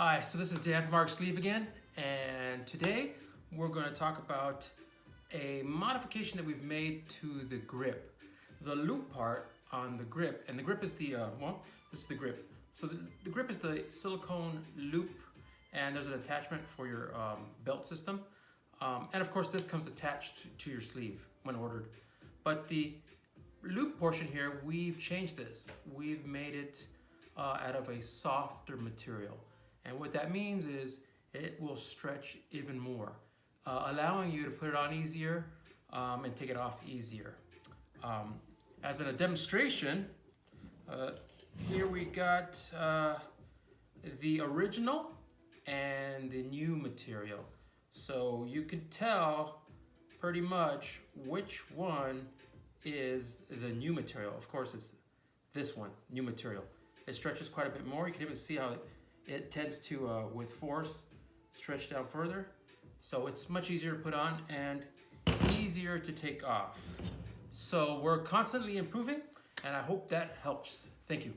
Hi, so this is Dan from Mark Sleeve again, and today we're going to talk about a modification that we've made to the grip. The loop part on the grip, and the grip is the, this is the grip. So the grip is the silicone loop, and there's an attachment for your belt system. And of course this comes attached to your sleeve when ordered. But the loop portion here, we've changed this. We've made it out of a softer material. And what that means is it will stretch even more, allowing you to put it on easier and take it off easier. As in a demonstration, here we got the original and the new material. So you can tell pretty much which one is the new material. Of course, it's this one, new material. It stretches quite a bit more. You can even see how it tends to, with force, stretch down further. So it's much easier to put on and easier to take off. So we're constantly improving, and I hope that helps. Thank you.